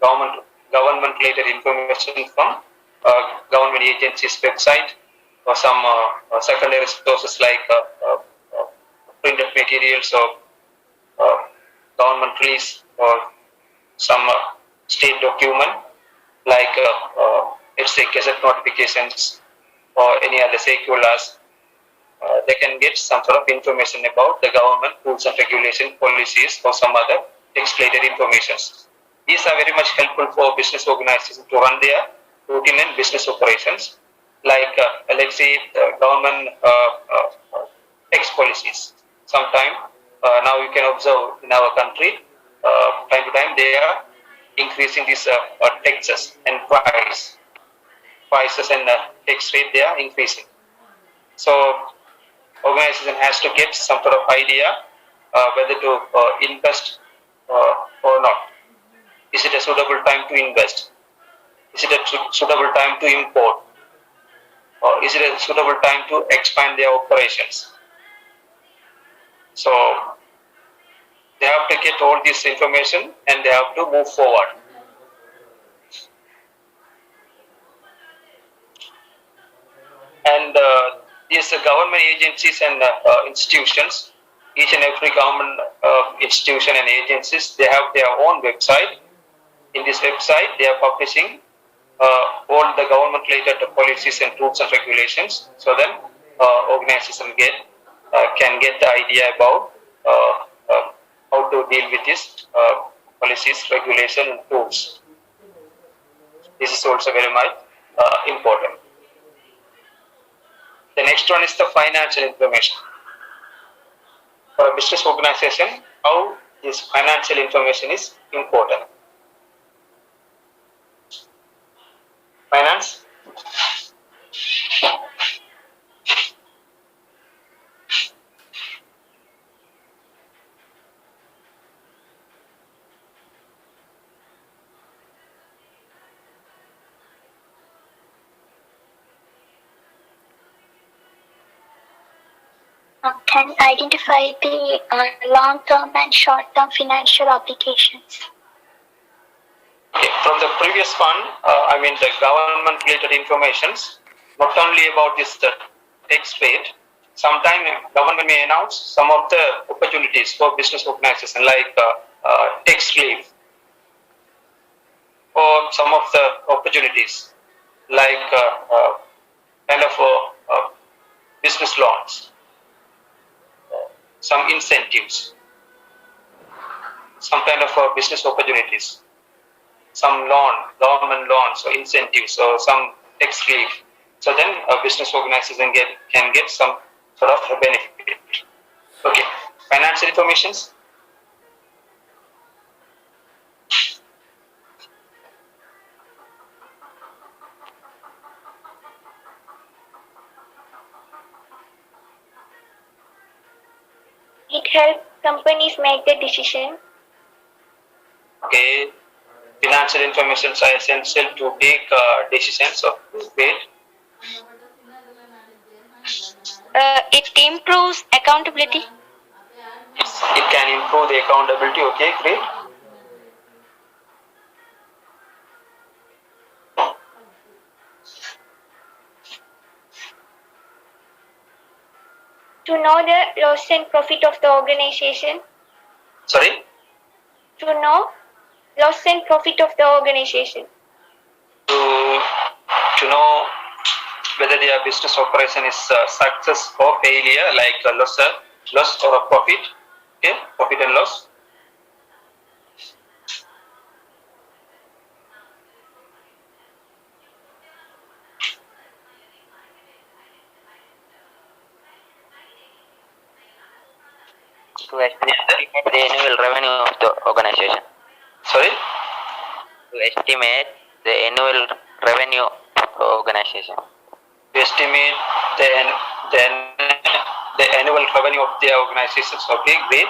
government related information from government agencies website or some secondary sources like printed materials or government release or some state document like let's say gazette notifications or any other circulars. They can get some sort of information about the government rules and regulation policies or some other text-related informations. These are very much helpful for business organizations to run their routine and business operations. Like let's say government tax policies. Sometime now you can observe in our country, time to time they are increasing these taxes and prices and tax rate they are increasing. So organization has to get some sort of idea whether to invest or not. Is it a suitable time to invest? Is it a suitable time to import? Or is it a suitable time to expand their operations? So they have to get all this information and they have to move forward. And these government agencies and institutions, each and every government institution and agencies, they have their own website. In this website, they are publishing all the government related policies and rules and regulations. So then organization can get the idea about how to deal with these policies, regulation and rules. This is also very much important. The next one is the financial information. For a business organization, how this financial information is important. Finance. Can identify the long-term and short-term financial obligations. Okay. From the previous one, I mean the government-related informations, not only about this tax rate. Sometimes government may announce some of the opportunities for business organization like tax relief, or some of the opportunities like kind of business loans, some incentives, some kind of business opportunities, some government loans or incentives or some tax relief. So then a business organization can get some sort of a benefit. Okay, financial informations. It helps companies make the decision. Okay, financial information are essential to take decisions of weight. It improves accountability. It can improve the accountability. Okay, great. To know the loss and profit of the organization. Sorry? To know loss and profit of the organization. To know whether their business operation is success or failure, like a loss or a profit. Okay, profit and loss. To estimate the annual revenue of the organization. Sorry? To estimate the annual revenue of the organization. To estimate the, the annual revenue of the organizations. Okay, great.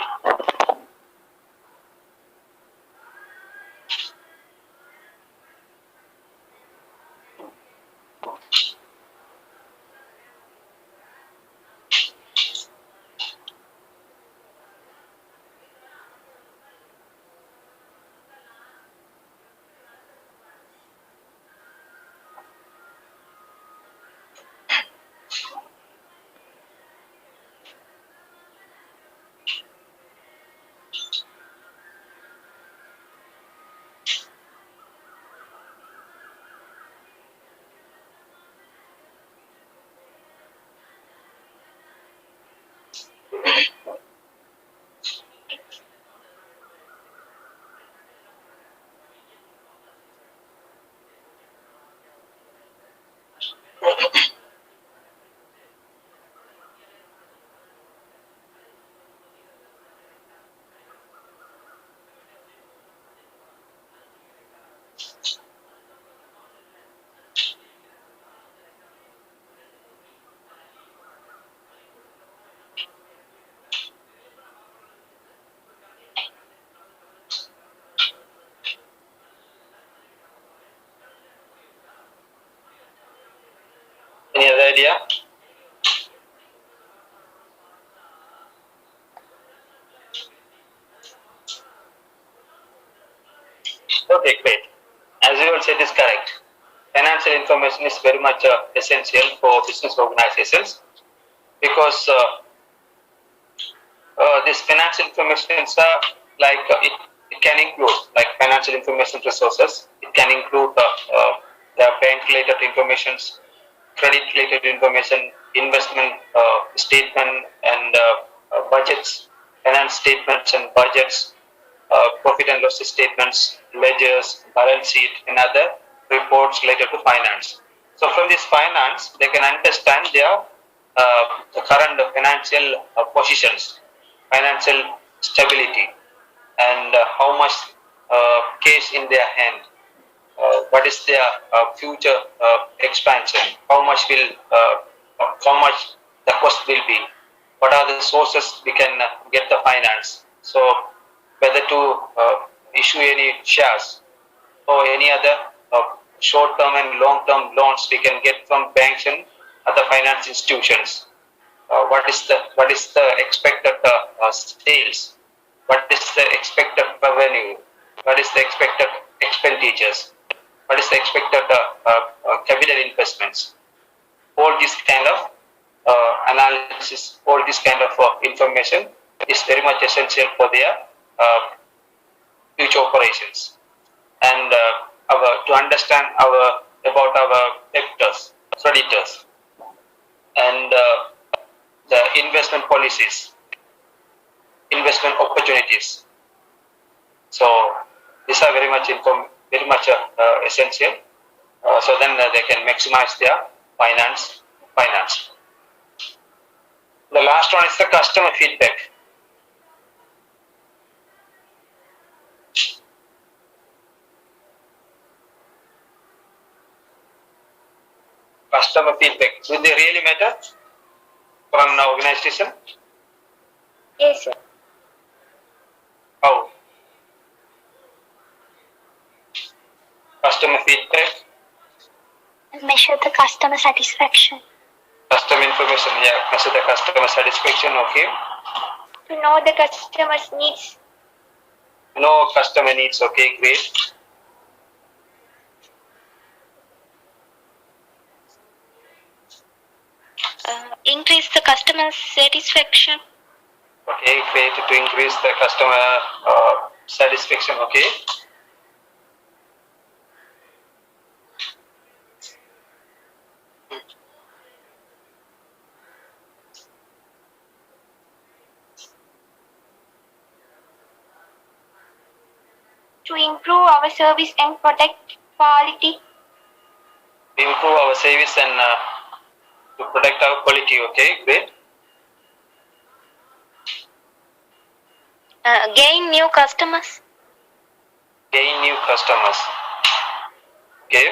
Any other idea? Okay, great. As you all said, is correct. Financial information is very much essential for business organizations because this financial information is it can include like financial information resources. It can include the bank related informations, credit related information, investment statement and budgets, finance statements and budgets, profit and loss statements, ledgers, balance sheet, and other reports related to finance. So from this finance, they can understand the current financial positions, financial stability, and how much cash in their hand, what is their future expansion, how much the cost will be, what are the sources we can get the finance. So whether to issue any shares or any other short-term and long-term loans we can get from banks and other finance institutions. What is the expected sales? What is the expected revenue? What is the expected expenditures? What is the expected capital investments? All this kind of analysis, all this kind of information is very much essential for their future operations. And to understand about our debtors, creditors, and the investment policies, investment opportunities. So these are very much essential. So then they can maximize their finance. The last one is the customer feedback. Customer feedback, will they really matter for an organization? Yes, sir. How? Customer feedback, Measure the customer satisfaction. customer information, yeah, measure the customer satisfaction, okay. To know the customer's needs. No customer needs, okay, great. Increase the customer satisfaction. Okay, great, to increase the customer satisfaction, okay. To improve our service and protect quality. We improve our service and to protect our quality, okay, great. Gain new customers. Gain new customers. Okay.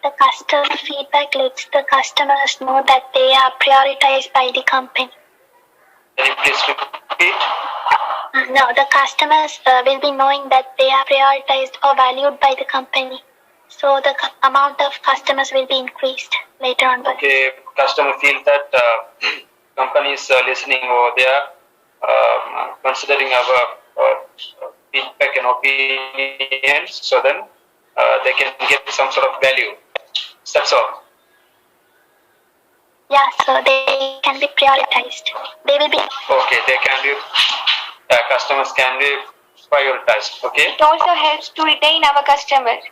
The customer feedback lets the customers know that they are prioritized by the company. Can you please repeat? No, the customers will be knowing that they are prioritized or valued by the company. So the amount of customers will be increased later on. Okay, customer feel that company is listening over there, considering our feedback and opinions, so then they can get some sort of value. That's all. Yeah, so they can be prioritized. They will be. Okay, they can be, customers can be prioritized. Okay. It also helps to retain our customers.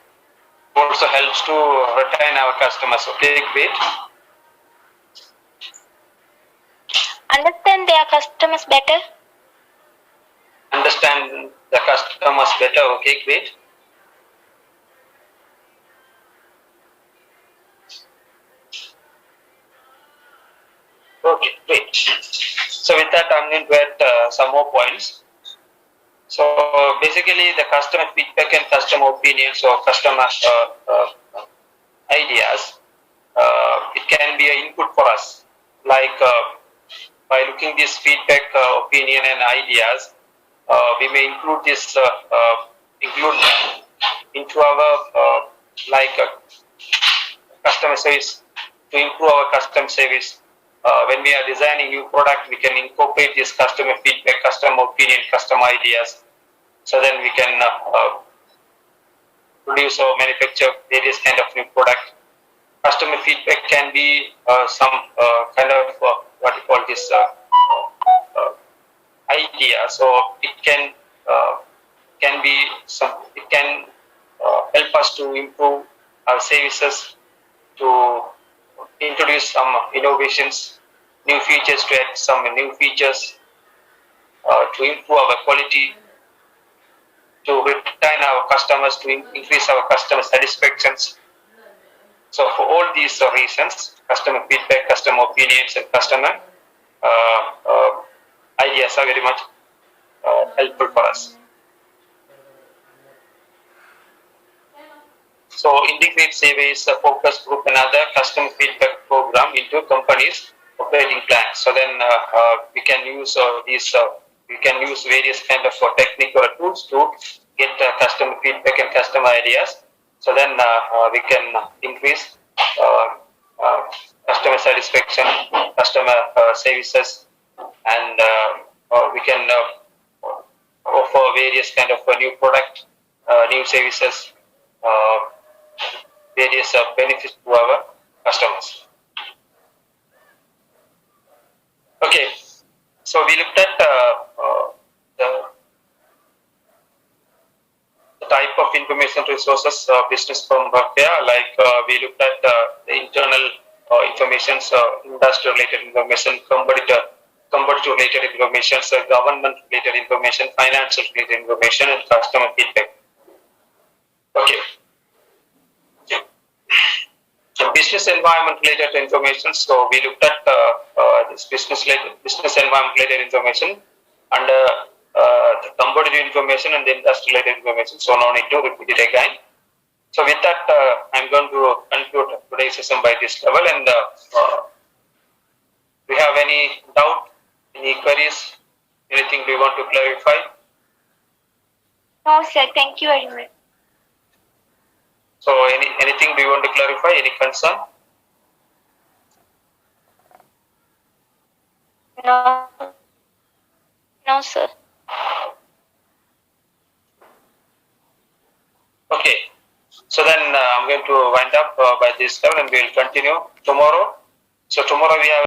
Also helps to retain our customers. Okay, great. Understand their customers better. Understand the customers better. Okay, great. Okay, great. So with that, I'm going to add some more points. So basically, the customer feedback and customer opinions or customer ideas, it can be an input for us. Like by looking this feedback, opinion, and ideas, we may include this include them into our customer service to improve our customer service. When we are designing new product, we can incorporate this customer feedback, customer opinion, customer ideas, so then we can produce or manufacture various kind of new product. Customer feedback can be some kind of what you call this idea. So it can be some. It can help us to improve our services, to introduce some innovations, new features, to add some new features, to improve our quality, to retain our customers, to increase our customer satisfactions. So for all these reasons, customer feedback, customer opinions, and customer ideas are very much helpful for us. So Integrate Survey is a focus group and other customer feedback program into companies' operating plans. So then we can use we can use various kind of technical tools to get customer feedback and customer ideas. So then we can increase customer satisfaction, customer services, and we can offer various kind of new product, new services, various benefits to our customers. Okay, so we looked at the type of information resources business firm work there. Like we looked at the internal information, industry related information, competitor related information, government related information, financial related information, and customer feedback. Okay. So business environment related information. So we looked at this business environment related information under the competitive information and the industry related information. So no need to repeat it again. So with that, I'm going to conclude today's session by this level. And do you have any doubt, any queries, anything we want to clarify? No, sir. Thank you very much. So anything do you want to clarify? Any concern? No. No, sir. Okay. So then I'm going to wind up by this level, and we will continue tomorrow. So tomorrow we have